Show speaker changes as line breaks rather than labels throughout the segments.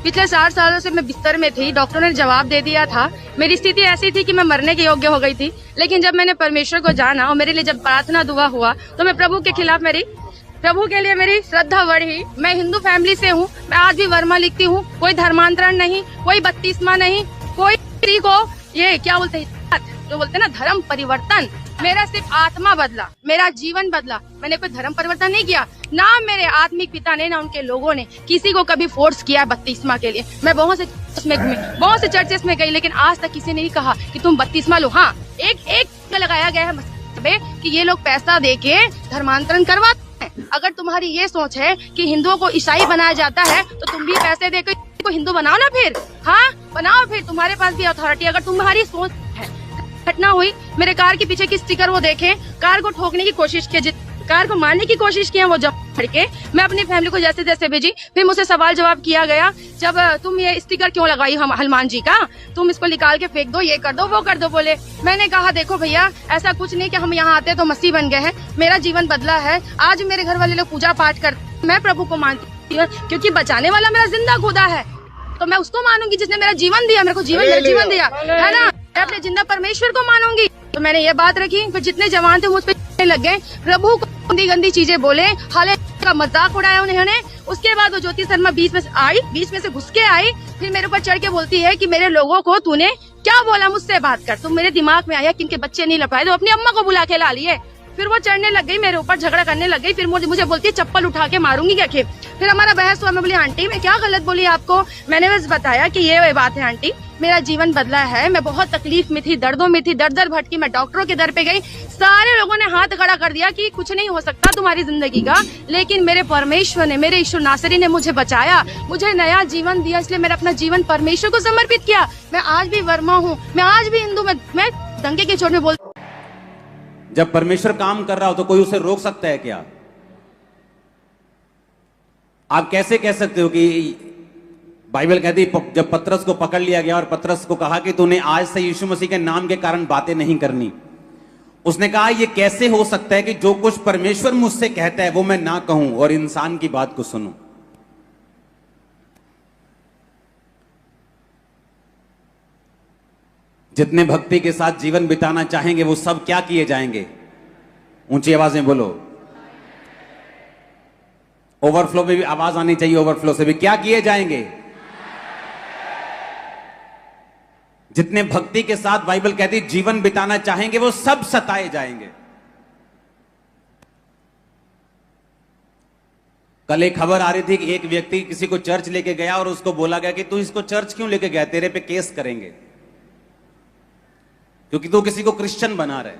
पिछले 60 सालों से मैं बिस्तर में थी, डॉक्टरों ने जवाब दे दिया था। मेरी स्थिति ऐसी थी कि मैं मरने के योग्य हो गई थी। लेकिन जब मैंने परमेश्वर को जाना और मेरे लिए जब प्रार्थना दुआ हुआ तो मैं प्रभु के लिए मेरी श्रद्धा बढ़ी। मैं हिंदू फैमिली से हूँ, मैं आज भी वर्मा लिखती हूँ। कोई धर्मांतरण नहीं, कोई बत्तीसवा नहीं, कोई किसी को ये क्या बोलते हैं, जो बोलते हैं ना धर्म परिवर्तन। मेरा सिर्फ आत्मा बदला, मेरा जीवन बदला। मैंने कोई धर्म परिवर्तन नहीं किया, ना मेरे आत्मिक पिता ने ना उनके लोगों ने किसी को कभी फोर्स किया बत्तीसवा के लिए। मैं बहुत से चर्चेस में गई, लेकिन आज तक किसी ने नहीं कहा कि तुम बत्तीसवा लो। हाँ, एक लगाया गया है कि ये लोग पैसा दे के धर्मांतरण करवाते हैं। अगर तुम्हारी ये सोच है कि हिंदुओं को ईसाई बनाया जाता है तो तुम भी पैसे देकर को हिंदू बनाओ ना फिर। हाँ, बनाओ फिर, तुम्हारे पास भी अथॉरिटी। अगर तुम्हारी सोच है, घटना हुई मेरे कार के पीछे की स्टिकर वो देखें, कार को ठोकने की कोशिश की, कार को मारने की कोशिश की, वो जब के मैं अपनी फैमिली को जैसे जैसे भेजी। फिर मुझसे सवाल जवाब किया गया, जब तुम ये स्टिकर क्यों लगाई हनुमान जी का, तुम इसको निकाल के फेंक दो, ये कर दो, वो कर दो। बोले, मैंने कहा देखो भैया, ऐसा कुछ नहीं कि हम यहाँ आते तो मसीह बन गए हैं। मेरा जीवन बदला है। आज मेरे घर वाले लोग पूजा पाठ करते, मैं प्रभु को मानती हूँ, क्योंकि बचाने वाला मेरा जिंदा खुदा है। तो मैं उसको मानूंगी जिसने मेरा जीवन दिया, मेरे को जीवन दिया है ना। मैं अपने जिंदा परमेश्वर को मानूंगी। तो मैंने ये बात रखी। फिर जितने जवान थे मुझ पे लग गए, प्रभु को गंदी चीजें बोले, हालांकि का मजाक उड़ाया उन्होंने। उसके बाद वो ज्योति शर्मा बीच में से घुस के आई। फिर मेरे ऊपर चढ़ के बोलती है कि मेरे लोगों को तूने क्या बोला, मुझसे बात कर। तो मेरे दिमाग में आया कि इनके बच्चे नहीं लपाए तो अपनी अम्मा को बुला के ला लिए। फिर वो चढ़ने लग गई, मेरे ऊपर झगड़ा करने लग गई। फिर मुझे बोलती है चप्पल उठा के मारूंगी क्या। फिर हमारा बहस हुआ। मैं बोली आंटी मैं क्या गलत बोली आपको। मैंने बस बताया कि ये बात है आंटी, मेरा जीवन बदला है। मैं बहुत तकलीफ में थी, दर्दों में थी, दर भटकी। मैं डॉक्टरों के दर पे गई, सारे लोगों ने हाथ खड़ा कर दिया कि कुछ नहीं हो सकता तुम्हारी जिंदगी का। लेकिन मेरे परमेश्वर ने, मेरे ईश्वर नासरी ने मुझे बचाया, मुझे नया जीवन दिया। इसलिए मैंने अपना जीवन परमेश्वर को समर्पित किया। मैं आज भी वर्मा हूँ, मैं आज भी हिंदू, मैं दंगे के चोट में बोल।
जब परमेश्वर काम कर रहा हो तो कोई उसे रोक सकता है क्या? आप कैसे कह सकते हो कि बाइबल कहती जब पतरस को पकड़ लिया गया और पतरस को कहा कि तूने आज से यीशु मसीह के नाम के कारण बातें नहीं करनी, उसने कहा ये कैसे हो सकता है कि जो कुछ परमेश्वर मुझसे कहता है वो मैं ना कहूं और इंसान की बात को सुनूं। जितने भक्ति के साथ जीवन बिताना चाहेंगे वो सब क्या किए जाएंगे? ऊंची आवाज में बोलो। ओवरफ्लो में भी आवाज आनी चाहिए, ओवरफ्लो से भी क्या किए जाएंगे? जितने भक्ति के साथ बाइबल कहती जीवन बिताना चाहेंगे वो सब सताए जाएंगे। कल एक खबर आ रही थी कि एक व्यक्ति किसी को चर्च लेके गया और उसको बोला गया कि तू इसको चर्च क्यों लेके गया, तेरे पे केस करेंगे क्योंकि तू किसी को क्रिश्चियन बना रहे।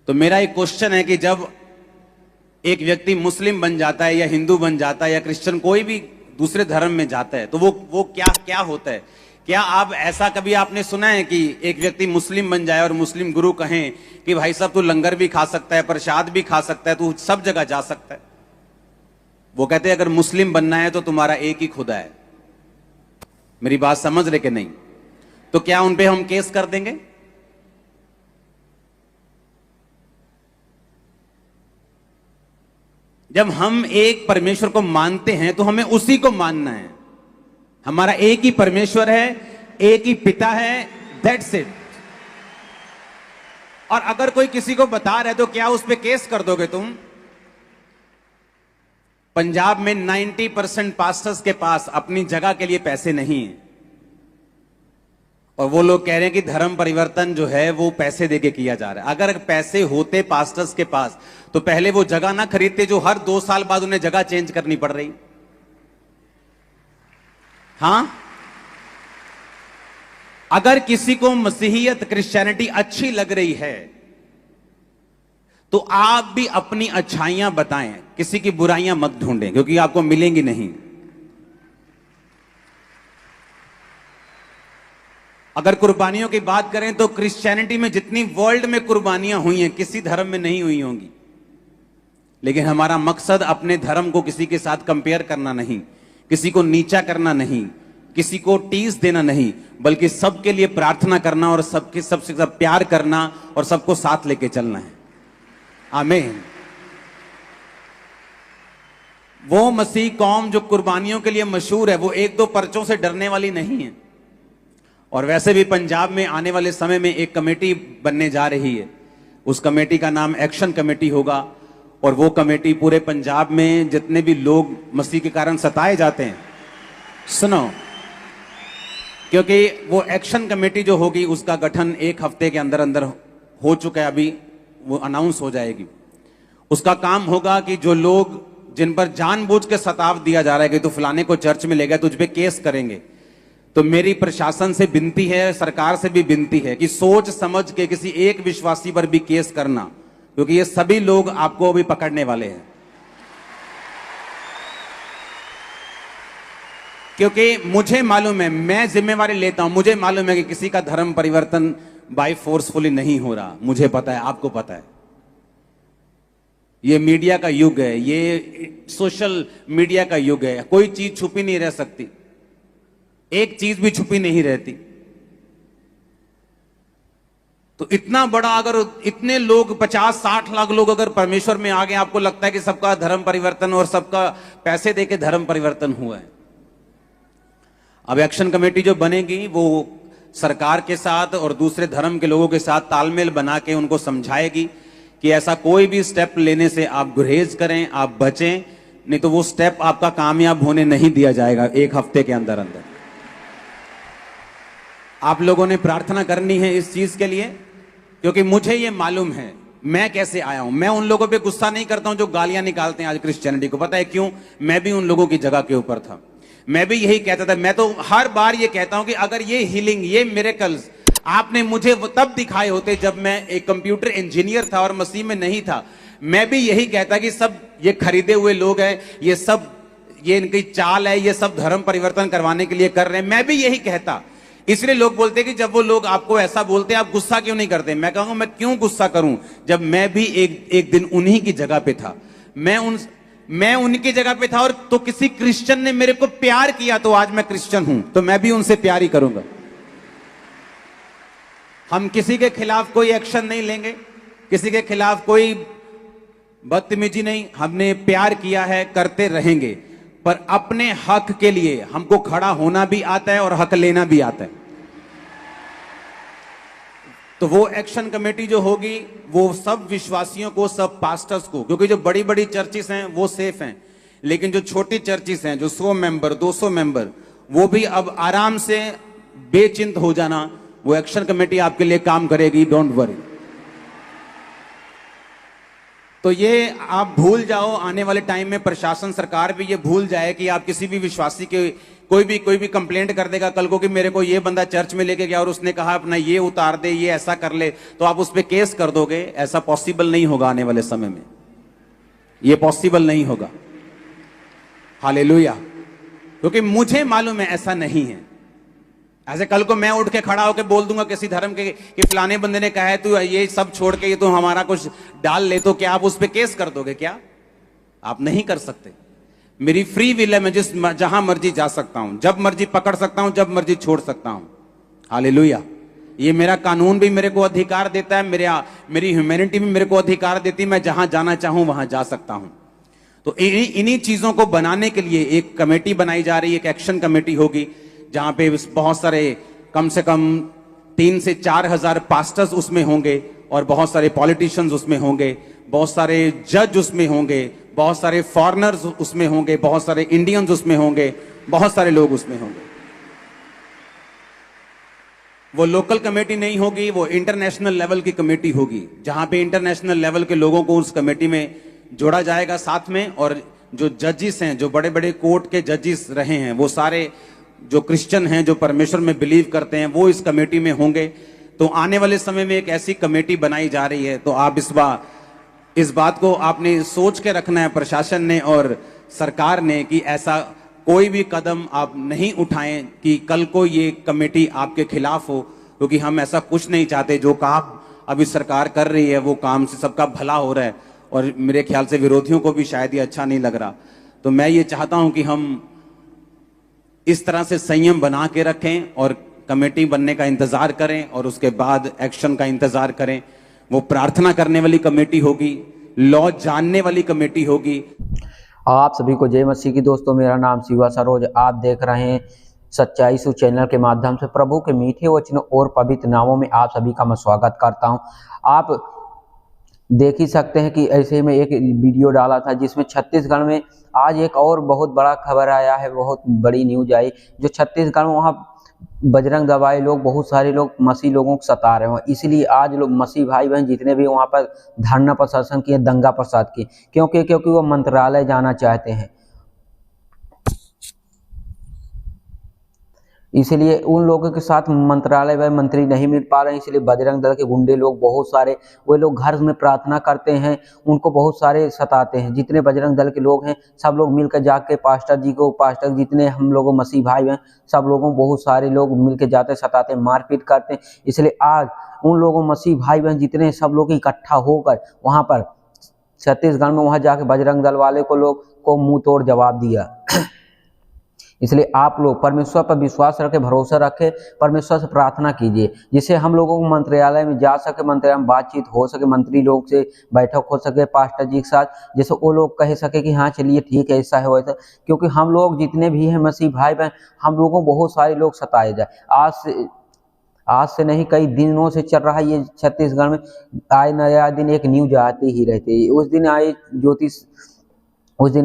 तो मेरा एक क्वेश्चन है कि जब एक व्यक्ति मुस्लिम बन जाता है या हिंदू बन जाता है या क्रिश्चियन कोई भी दूसरे धर्म में जाता है तो वो क्या होता है? क्या आप ऐसा कभी आपने सुना है कि एक व्यक्ति मुस्लिम बन जाए और मुस्लिम गुरु कहें कि भाई साहब तू लंगर भी खा सकता है, प्रसाद भी खा सकता है, तू सब जगह जा सकता है? वो कहते हैं अगर मुस्लिम बनना है तो तुम्हारा एक ही खुदा है। मेरी बात समझ रहे कि नहीं? तो क्या उन पे हम केस कर देंगे? जब हम एक परमेश्वर को मानते हैं तो हमें उसी को मानना है। हमारा एक ही परमेश्वर है, एक ही पिता है, दैट्स इट। और अगर कोई किसी को बता रहा है तो क्या उस पे केस कर दोगे तुम? पंजाब में 90% पास्टर्स के पास अपनी जगह के लिए पैसे नहीं है और वो लोग कह रहे हैं कि धर्म परिवर्तन जो है वो पैसे देके किया जा रहा है। अगर पैसे होते पास्टर्स के पास तो पहले वो जगह ना खरीदते जो हर 2 साल बाद उन्हें जगह चेंज करनी पड़ रही। हां, अगर किसी को मसीहियत क्रिश्चियनिटी अच्छी लग रही है तो आप भी अपनी अच्छाइयां बताएं, किसी की बुराइयां मत ढूंढें क्योंकि आपको मिलेंगी नहीं। अगर कुर्बानियों की बात करें तो क्रिश्चियनिटी में जितनी वर्ल्ड में कुर्बानियां हुई हैं किसी धर्म में नहीं हुई होंगी। लेकिन हमारा मकसद अपने धर्म को किसी के साथ कंपेयर करना नहीं, किसी को नीचा करना नहीं, किसी को टीस देना नहीं, बल्कि सबके लिए प्रार्थना करना और सबके सबसे सब प्यार करना और सबको साथ लेके चलना है। आमीन। वो मसीह कौम जो कुर्बानियों के लिए मशहूर है, वो एक दो पर्चों से डरने वाली नहीं है। और वैसे भी पंजाब में आने वाले समय में एक कमेटी बनने जा रही है। उस कमेटी का नाम एक्शन कमेटी होगा। और वो कमेटी पूरे पंजाब में जितने भी लोग मसीह के कारण सताए जाते हैं, सुनो, क्योंकि वो एक्शन कमेटी जो होगी उसका गठन 1 हफ्ते के अंदर अंदर हो चुका है, अभी वो अनाउंस हो जाएगी। उसका काम होगा कि जो लोग जिन पर जानबूझ के सताव दिया जा रहा है कि तू फलाने को चर्च में ले गया, तुझ पे केस करेंगे, तो मेरी प्रशासन से विनती है, सरकार से भी विनती है कि सोच समझ के किसी एक विश्वासी पर भी केस करना, क्योंकि ये सभी लोग आपको अभी पकड़ने वाले हैं। क्योंकि मुझे मालूम है, मैं जिम्मेवारी लेता हूं, मुझे मालूम है कि किसी का धर्म परिवर्तन बाय फोर्सफुली नहीं हो रहा। मुझे पता है, आपको पता है। ये मीडिया का युग है, ये सोशल मीडिया का युग है, कोई चीज छुपी नहीं रह सकती, एक चीज भी छुपी नहीं रहती। तो इतना बड़ा, अगर इतने लोग 50-60 लाख लोग अगर परमेश्वर में आ गए, आपको लगता है कि सबका धर्म परिवर्तन और सबका पैसे देके धर्म परिवर्तन हुआ है? अब एक्शन कमेटी जो बनेगी वो सरकार के साथ और दूसरे धर्म के लोगों के साथ तालमेल बना के उनको समझाएगी कि ऐसा कोई भी स्टेप लेने से आप गुरेज करें, आप बचें, नहीं तो वो स्टेप आपका कामयाब होने नहीं दिया जाएगा 1 हफ्ते के अंदर अंदर। आप लोगों ने प्रार्थना करनी है इस चीज के लिए, क्योंकि मुझे ये मालूम है मैं कैसे आया हूं। मैं उन लोगों पे गुस्सा नहीं करता हूं जो गालियां निकालते हैं आज क्रिश्चियनिटी को। पता है क्यों? मैं भी उन लोगों की जगह के ऊपर था, मैं भी यही कहता था। मैं तो हर बार ये कहता हूं कि अगर ये हीलिंग, ये मिरेकल्स आपने मुझे तब दिखाए होते जब मैं एक कंप्यूटर इंजीनियर था और मसीह में नहीं था, मैं भी यही कहता कि सब ये खरीदे हुए लोग हैं, ये सब, ये इनकी चाल है, ये सब धर्म परिवर्तन करवाने के लिए कर रहे हैं। मैं भी यही कहता। इसलिए लोग बोलते कि जब वो लोग आपको ऐसा बोलते हैं आप गुस्सा क्यों नहीं करते? मैं कहूंगा मैं क्यों गुस्सा करूं जब मैं भी एक दिन उन्हीं की जगह पे था। मैं उनकी जगह पे था और तो किसी क्रिश्चियन ने मेरे को प्यार किया तो आज मैं क्रिश्चियन हूं, तो मैं भी उनसे प्यार ही करूंगा। हम किसी के खिलाफ कोई एक्शन नहीं लेंगे, किसी के खिलाफ कोई बदतमीजी नहीं, हमने प्यार किया है, करते रहेंगे। पर अपने हक के लिए हमको खड़ा होना भी आता है और हक लेना भी आता है। तो वो एक्शन कमेटी जो होगी वो सब विश्वासियों को, सब पास्टर्स को, क्योंकि जो बड़ी बड़ी चर्चिस हैं वो सेफ हैं, लेकिन जो छोटी चर्चिस हैं जो 100 मेंबर 200 मेंबर, वो भी अब आराम से बेचिंत हो जाना। वो एक्शन कमेटी आपके लिए काम करेगी, डोंट वरी। तो ये आप भूल जाओ, आने वाले टाइम में प्रशासन, सरकार भी ये भूल जाए कि आप किसी भी विश्वासी के कोई भी कंप्लेंट कर देगा कल को कि मेरे को ये बंदा चर्च में लेके गया और उसने कहा अपना ये उतार दे, ये ऐसा कर ले, तो आप उस पर केस कर दोगे। ऐसा पॉसिबल नहीं होगा आने वाले समय में, ये पॉसिबल नहीं होगा। हालेलुया। क्योंकि मुझे मालूम है ऐसा नहीं है। ऐसे कल को मैं उठ के खड़ा होकर बोल दूंगा किसी धर्म के कि फलाने बंदे ने कहा है तू ये सब छोड़ के ये तो हमारा कुछ डाल ले, तो क्या आप उस पर केस कर दोगे? क्या आप नहीं कर सकते। मेरी फ्री विल है, मैं जहां मर्जी जा सकता हूं, जब मर्जी पकड़ सकता हूं, जब मर्जी छोड़ सकता हूं। हालेलुया। ये मेरा कानून भी मेरे को अधिकार देता है, मेरी ह्यूमैनिटी भी मेरे को अधिकार देती है, मैं जहां जाना चाहूं वहां जा सकता हूं। तो इन्हीं चीजों को बनाने के लिए एक कमेटी बनाई जा रही है, एक एक्शन कमेटी होगी जहां पे बहुत सारे, कम से कम 3 से 4 हजार पास्टर्स उसमें होंगे और बहुत सारे पॉलिटिशियंस उसमें होंगे, बहुत सारे जज उसमें होंगे, बहुत सारे फॉरेनर्स उसमें होंगे, बहुत सारे इंडियंस उसमें होंगे, बहुत सारे लोग उसमें होंगे। वो लोकल कमेटी नहीं होगी, वो इंटरनेशनल लेवल की कमेटी होगी, जहां पे इंटरनेशनल लेवल के लोगों को उस कमेटी में जोड़ा जाएगा साथ में। और जो जजिस हैं, जो बड़े बड़े कोर्ट के जजिस रहे हैं, वो सारे जो क्रिश्चियन हैं, जो परमेश्वर में बिलीव करते हैं, वो इस कमेटी में होंगे। तो आने वाले समय में एक ऐसी कमेटी बनाई जा रही है। तो आप इस बात को आपने सोच के रखना है, प्रशासन ने और सरकार ने, कि ऐसा कोई भी कदम आप नहीं उठाएं कि कल को ये कमेटी आपके खिलाफ हो, क्योंकि हम ऐसा कुछ नहीं चाहते। जो काम अभी सरकार कर रही है वो काम से सबका भला हो रहा है और मेरे ख्याल से विरोधियों को भी शायद ये अच्छा नहीं लग रहा। तो मैं ये चाहता हूं कि हम इस तरह से संयम बना के रखें और कमेटी बनने का इंतजार करें और उसके बाद एक्शन का इंतजार करें। वो प्रार्थना करने वाली कमेटी होगी, लॉ जानने वाली कमेटी होगी।
आप सभी को जय मसीह की। दोस्तों, मेरा नाम शिवा सरोज। आप देख रहे हैं सच्चाई सु चैनल के माध्यम से प्रभु के मीठे वचनों और पवित्र नामों में आप सभी का मैं स्वागत करता हूं। आप देख ही सकते हैं कि ऐसे में एक वीडियो डाला था जिसमें छत्तीसगढ़ में आज एक और बहुत बड़ा खबर आया है, बहुत बड़ी न्यूज आई जो छत्तीसगढ़ में वहाँ बजरंग दवाई लोग, बहुत सारे लोग मसीह लोगों को सता रहे हैं। इसलिए आज लोग मसीह भाई बहन जितने भी वहाँ पर धरना प्रदर्शन किए, दंगा प्रसाद किए, क्योंकि वो मंत्रालय जाना चाहते हैं। इसलिए उन लोगों के साथ मंत्रालय व मंत्री नहीं मिल पा रहे हैं। इसलिए बजरंग दल के गुंडे लोग बहुत सारे, वो लोग घर में प्रार्थना करते हैं, उनको बहुत सारे सताते हैं। जितने बजरंग दल के लोग हैं सब लोग मिलकर जाके पास्टर जितने हम लोगों मसीह भाई हैं सब लोगों, बहुत सारे लोग मिलकर जाते सताते, मारपीट करते हैं। इसलिए आज उन लोगों मसीह भाई बहन जितने सब लोग इकट्ठा होकर वहाँ पर छत्तीसगढ़ में वहाँ जाके बजरंग दल वाले को मुंह तोड़ जवाब दिया। इसलिए आप लोग परमेश्वर पर विश्वास रखें, भरोसा रखें, परमेश्वर से प्रार्थना कीजिए जिससे हम लोगों को मंत्रालय में जा सके, मंत्रालय में बातचीत हो सके, मंत्री लोग से बैठक हो सके पास्टर जी के साथ, जैसे वो लोग कह सके कि हाँ चलिए ठीक है, ऐसा है वैसा। क्योंकि हम लोग जितने भी हैं मसीह भाई बहन, हम लोगों को बहुत सारे लोग सताए जाए। आज से नहीं, कई दिनों से चल रहा है ये छत्तीसगढ़ में। आए नया दिन एक न्यूज आती ही रहती है। उस दिन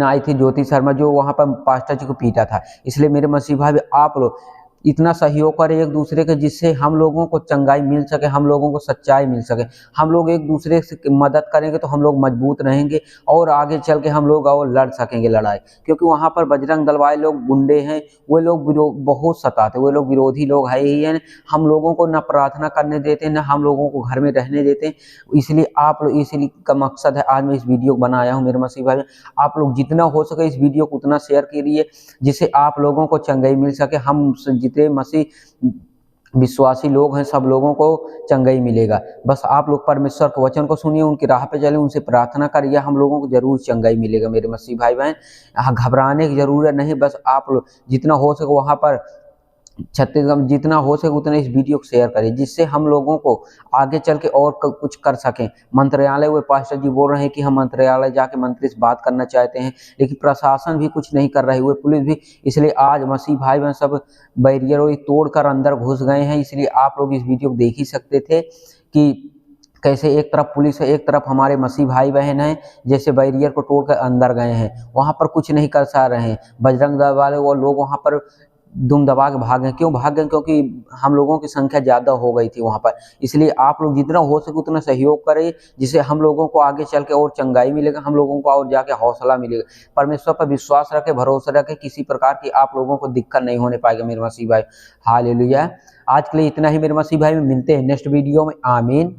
आई थी ज्योति शर्मा जो वहाँ पर पास्टर जी को पीटा था। इसलिए मेरे मसीह भाई आप लोग इतना सहयोग करें एक दूसरे के, जिससे हम लोगों को चंगाई मिल सके, हम लोगों को सच्चाई मिल सके। हम लोग एक दूसरे से मदद करेंगे तो हम लोग मजबूत रहेंगे और आगे चल के हम लोग और लड़ सकेंगे लड़ाई। क्योंकि वहाँ पर बजरंग दल वाले लोग गुंडे हैं, वो लोग बहुत सताते, वो लोग विरोधी लोग है ही हैं। हम लोगों को न प्रार्थना करने देते, न हम लोगों को घर में रहने देते। इसलिए आप लोग, इसलिए का मकसद है आज मैं इस वीडियो को बनाया हूँ। मेरे मसीह भाई आप लोग जितना हो सके इस वीडियो को उतना शेयर कीजिए जिससे आप लोगों को चंगाई मिल सके। हम जितने मसीह विश्वासी लोग हैं सब लोगों को चंगाई मिलेगा। बस आप लोग परमेश्वर के वचन को सुनिए, उनकी राह पे चलें, उनसे प्रार्थना करिए, हम लोगों को जरूर चंगाई मिलेगा। मेरे मसीह भाई बहन, यहाँ घबराने की जरूरत नहीं। बस आप लोग जितना हो सके वहाँ पर छत्तीसगढ़ में जितना हो सके उतना इस वीडियो को शेयर करें जिससे हम लोगों को आगे चल के और कुछ कर सकें। मंत्रालय, वो पास्टर जी बोल रहे हैं कि हम मंत्रालय जाके मंत्री से बात करना चाहते हैं, लेकिन प्रशासन भी कुछ नहीं कर रही, हुए पुलिस भी। इसलिए आज मसीह भाई बहन सब बैरियर तोड़ कर अंदर घुस गए हैं। इसलिए आप लोग इस वीडियो को देख ही सकते थे कि कैसे एक तरफ पुलिस है, एक तरफ हमारे मसीह भाई बहन हैं, जैसे बैरियर को तोड़कर अंदर गए हैं, वहां पर कुछ नहीं कर सा रहे हैं। बजरंग दल वाले वो लोग वहां पर दुम दबा के भागे। क्यों भागे? क्योंकि हम लोगों की संख्या ज़्यादा हो गई थी वहाँ पर। इसलिए आप लोग जितना हो सके उतना सहयोग करें जिससे हम लोगों को आगे चल के और चंगाई मिलेगा, हम लोगों को और जाके हौसला मिलेगा। परमेश्वर पर विश्वास रखें, भरोसा रखें, किसी प्रकार की आप लोगों को दिक्कत नहीं होने पाएगा मेरे मसीह भाई। हालेलुया। आज के लिए इतना ही मेरे मसीह भाई, मिलते हैं नेक्स्ट वीडियो में। आमीन।